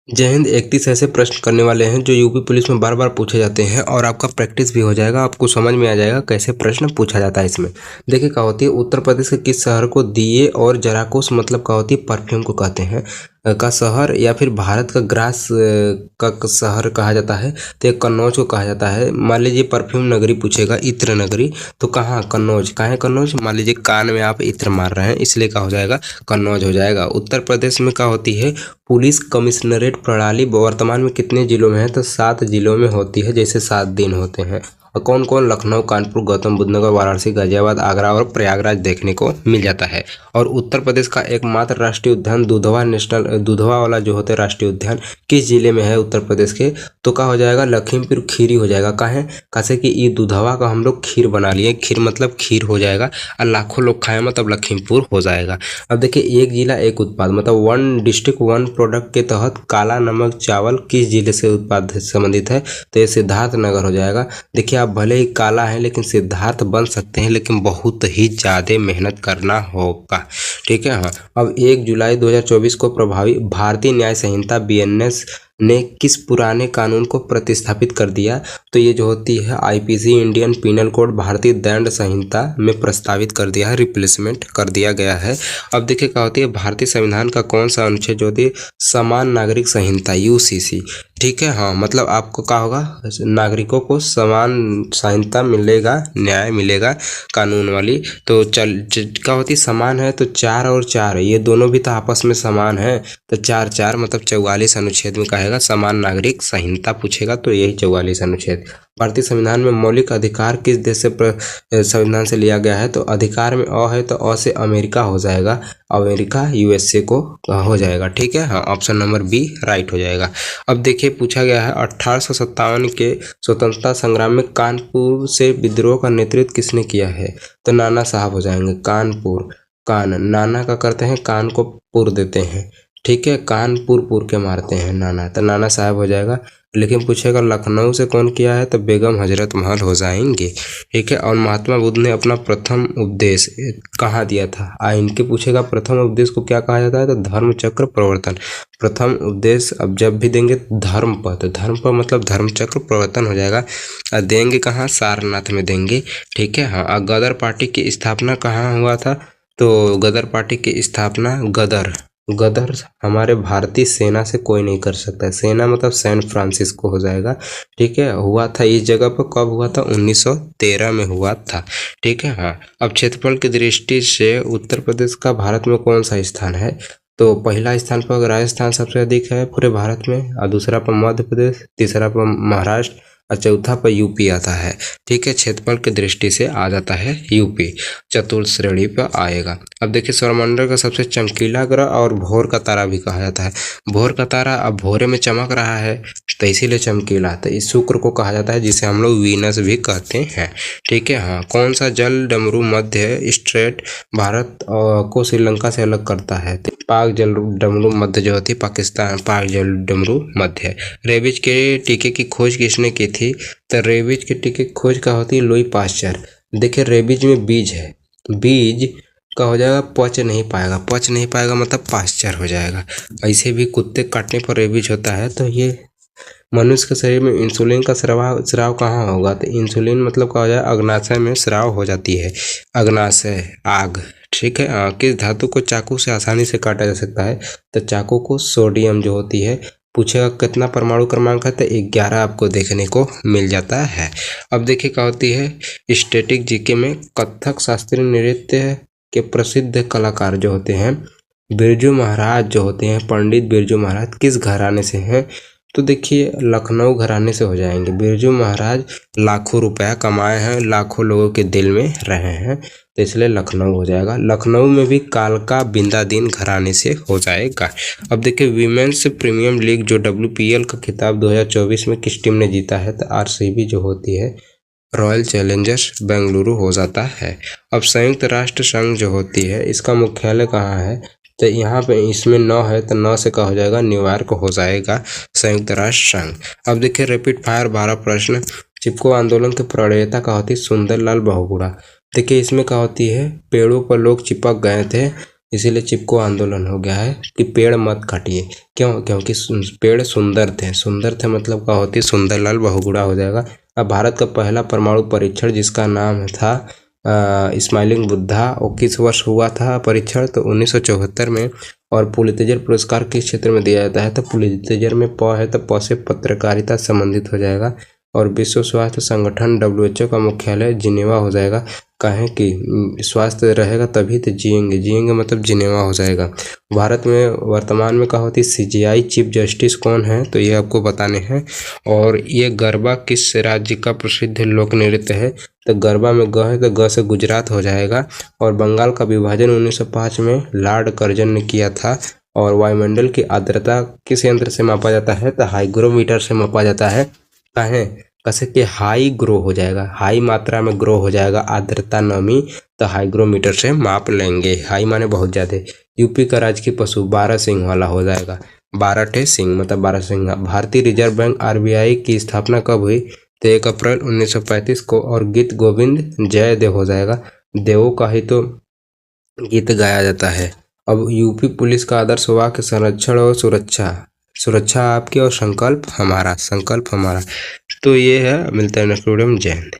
जय हिंद। 31 ऐसे प्रश्न करने वाले हैं जो यूपी पुलिस में बार बार पूछे जाते हैं और आपका प्रैक्टिस भी हो जाएगा। आपको समझ में आ जाएगा कैसे प्रश्न पूछा जाता है। इसमें देखिए क्या होती है, उत्तर प्रदेश के किस शहर को दिए और जराकुश मतलब क्या होती है, परफ्यूम को कहते हैं का शहर, या फिर भारत का ग्रास का शहर कहा जाता है। तो एक कन्नौज को कहा जाता है। मान लीजिए परफ्यूम नगरी पूछेगा, इत्र नगरी, तो कहाँ कन्नौज, कहाँ है कन्नौज। मान लीजिए कान में आप इत्र मार रहे हैं, इसलिए क्या हो जाएगा, कन्नौज हो जाएगा। उत्तर प्रदेश में क्या होती है, पुलिस कमिश्नरेट प्रणाली वर्तमान में कितने जिलों में है, तो 7 जिलों में होती है, जैसे 7 दिन होते हैं। और कौन कौन, लखनऊ, कानपुर, गौतम बुद्ध नगर, वाराणसी, गाजियाबाद, आगरा और प्रयागराज देखने को मिल जाता है। और उत्तर प्रदेश का एकमात्र राष्ट्रीय उद्यान दुधवा नेशनल, दुधवा वाला जो होता है राष्ट्रीय उद्यान, किस जिले में है उत्तर प्रदेश के, तो क्या हो जाएगा, लखीमपुर खीरी हो जाएगा। कहाँ है, कैसे कि ये दुधवा का हम लोग खीर बना लिए, खीर मतलब खीर हो जाएगा, और लाखों लोग खाए मतलब लखीमपुर हो जाएगा। अब देखिए, एक जिला एक उत्पाद मतलब वन डिस्ट्रिक्ट वन प्रोडक्ट के तहत काला नमक चावल किस जिले से उत्पाद से संबंधित है, तो ये सिद्धार्थ नगर हो जाएगा। देखिए, आप भले ही काला है लेकिन सिद्धार्थ बन सकते हैं, लेकिन बहुत ही ज़्यादा मेहनत करना होगा। ठीक है। हाँ, अब 1 जुलाई 2024 को प्रभावी भारतीय न्याय संहिता बीएनएस ने किस पुराने कानून को प्रतिस्थापित कर दिया, तो ये जो होती है आईपीसी, इंडियन पिनल कोड, भारतीय दंड संहिता में प्रस्तावित कर दिया है, रिप्लेसमेंट कर दिया गया है। अब देखिए क्या होती है, भारतीय संविधान का कौन सा अनुच्छेद जो होती है, समान नागरिक संहिता, यूसीसी। ठीक है। हाँ, मतलब आपको क्या होगा, नागरिकों को समान संहिता मिलेगा, न्याय मिलेगा कानून वाली। तो क्या होती है, समान है तो 4 और 4 ये दोनों भी तो आपस में समान है, तो 4 4 मतलब 44 अनुच्छेद में कहेगा समान नागरिक संहिता पूछेगा, तो यही 44 अनुच्छेद। भारतीय संविधान में मौलिक अधिकार किस देश से संविधान से लिया गया है, तो अधिकार में अ है तो अ से अमेरिका हो जाएगा, अमेरिका यूएसए को हो जाएगा। ठीक है। हाँ, ऑप्शन नंबर बी राइट हो जाएगा। अब देखिए पूछा गया है 1857 के स्वतंत्रता संग्राम में कानपुर से विद्रोह का नेतृत्व किसने किया है, तो नाना साहब हो जाएंगे। कानपुर, कान नाना का करते हैं, कान को पुर देते हैं। ठीक है, कानपुर पुर के मारते हैं नाना, तो नाना साहब हो जाएगा। लेकिन पूछेगा लखनऊ से कौन किया है, तो बेगम हजरत महल हो जाएंगे। ठीक है। और महात्मा बुद्ध ने अपना प्रथम उपदेश कहाँ दिया था, इनके पूछेगा प्रथम उपदेश को क्या कहा जाता है, तो धर्म चक्र प्रवर्तन। प्रथम उपदेश अब जब भी देंगे धर्म पर, तो धर्म पर मतलब धर्म चक्र प्रवर्तन हो जाएगा। और देंगे कहाँ, सारनाथ में देंगे। ठीक है। हाँ, गदर पार्टी की स्थापना कहाँ हुआ था, तो गदर पार्टी की स्थापना, गदर गदर हमारे भारतीय सेना से कोई नहीं कर सकता है, सेना मतलब सैन फ्रांसिस्को हो जाएगा। ठीक है, हुआ था इस जगह पर, कब हुआ था, 1913 में हुआ था। ठीक है। हाँ, अब क्षेत्रफल की दृष्टि से उत्तर प्रदेश का भारत में कौन सा स्थान है, तो पहला स्थान पर राजस्थान सबसे अधिक है पूरे भारत में, और दूसरा पर मध्य प्रदेश, तीसरा पर महाराष्ट्र, और चौथा पर यूपी आता है। ठीक है, क्षेत्रफल की दृष्टि से आ जाता है यूपी, चतुर्थ श्रेणी पर आएगा। अब देखिए, सौरमंडल का सबसे चमकीला ग्रह और भोर का तारा भी कहा जाता है। भोर का तारा अब भोरे में चमक रहा है तो इसीलिए चमकीला, तो इस शुक्र को कहा जाता है, जिसे हम लोग वीनस भी कहते हैं। ठीक है। हाँ, कौन सा जल डमरू मध्य स्ट्रेट भारत को श्रीलंका से अलग करता है, तो पाक जल डमरू मध्य जो होती है पाकिस्तान, पाक जल डमरू मध्य। रेबीज के टीके की खोज किसने की थी, तो रेबीज के टीके की खोज क्या होती है, लुई पाश्चर। देखिए, रेबीज में बीज है, बीज का हो जाएगा, पच नहीं पाएगा, पच नहीं पाएगा मतलब पाश्चर हो जाएगा। ऐसे भी कुत्ते काटने पर रेबीज होता है। तो ये मनुष्य के शरीर में इंसुलिन का स्राव कहाँ होगा, तो इंसुलिन मतलब क्या हो जाए, अग्नाशय में स्राव हो जाती है, अग्नाशय, आग। ठीक है। किस धातु को चाकू से आसानी से काटा जा सकता है, तो चाकू को सोडियम जो होती है, पूछेगा कितना परमाणु क्रमांक है, तो 11 आपको देखने को मिल जाता है। अब देखिए क्या होती है, स्टैटिक जीके में कथक शास्त्रीय नृत्य के प्रसिद्ध कलाकार जो होते हैं बिरजू महाराज जो होते हैं, पंडित बिरजू महाराज किस घराने से हैं, तो देखिए लखनऊ घराने से हो जाएंगे। बिरजू महाराज लाखों रुपया कमाए हैं, लाखों लोगों के दिल में रहे हैं, तो इसलिए लखनऊ हो जाएगा। लखनऊ में भी कालका बिंदादीन घराने से हो जाएगा। अब देखिए, वीमेंस प्रीमियम लीग जो WPL का खिताब 2024 में किस टीम ने जीता है, तो RCB जो होती है, रॉयल चैलेंजर्स बेंगलुरु हो जाता है। अब संयुक्त राष्ट्र संघ जो होती है, इसका मुख्यालय कहाँ है, तो यहाँ पे इसमें 9 है, तो 9 से क्या हो जाएगा, न्यूयॉर्क हो जाएगा संयुक्त राष्ट्र संघ। अब देखिए, रैपिड फायर 12 प्रश्न। चिपको आंदोलन की प्रणेता क्या होती है, सुंदरलाल बहुगुणा। देखिए, इसमें क्या होती है, पेड़ों पर लोग चिपक गए थे इसीलिए चिपको आंदोलन हो गया है कि पेड़ मत काटिए। क्यों? क्योंकि पेड़ सुंदर थे मतलब क्या होती है, सुंदरलाल बहुगुणा हो जाएगा। अब भारत का पहला परमाणु परीक्षण जिसका नाम था स्माइलिंग बुद्धा, वो किस वर्ष हुआ था परीक्षण? तो 1974 में। और पुलित्जर पुरस्कार किस क्षेत्र में दिया जाता है? तो पुलित्जर में प है तो प से पत्रकारिता संबंधित हो जाएगा। और विश्व स्वास्थ्य संगठन WHO का मुख्यालय जिनेवा हो जाएगा। कहें कि स्वास्थ्य रहेगा तभी तो जिएंगे मतलब जिनेवा हो जाएगा। भारत में वर्तमान में क्या होती है CJI चीफ जस्टिस कौन है? तो ये आपको बताने हैं। और ये गरबा किस राज्य का प्रसिद्ध लोक नृत्य है? तो गरबा में ग है तो ग से गुजरात हो जाएगा। और बंगाल का विभाजन 1905 में लॉर्ड कर्जन ने किया था। और वायुमंडल की आर्द्रता किस यंत्र से मापा जाता है? तो हाइग्रोमीटर से मापा जाता है। कहें कैसे कि हाई ग्रो हो जाएगा, हाई मात्रा में ग्रो हो जाएगा आर्द्रता नमी, तो हाइग्रोमीटर से माप लेंगे। हाई माने बहुत ज़्यादा। यूपी का राजकीय पशु 12 सिंह वाला हो जाएगा, 12 सिंह मतलब 12 सिंह। भारतीय रिजर्व बैंक RBI की स्थापना कब हुई? तो 1 अप्रैल 1935 को। और गीत गोविंद जय देव हो जाएगा, देवों का ही तो गीत गाया जाता है। अब यूपी पुलिस का आदर्श वाक्य संरक्षण और सुरक्षा, सुरक्षा आपकी और संकल्प हमारा, संकल्प हमारा। तो ये है, मिलता है नेक्स्ट वीडियो में। जय हिंद।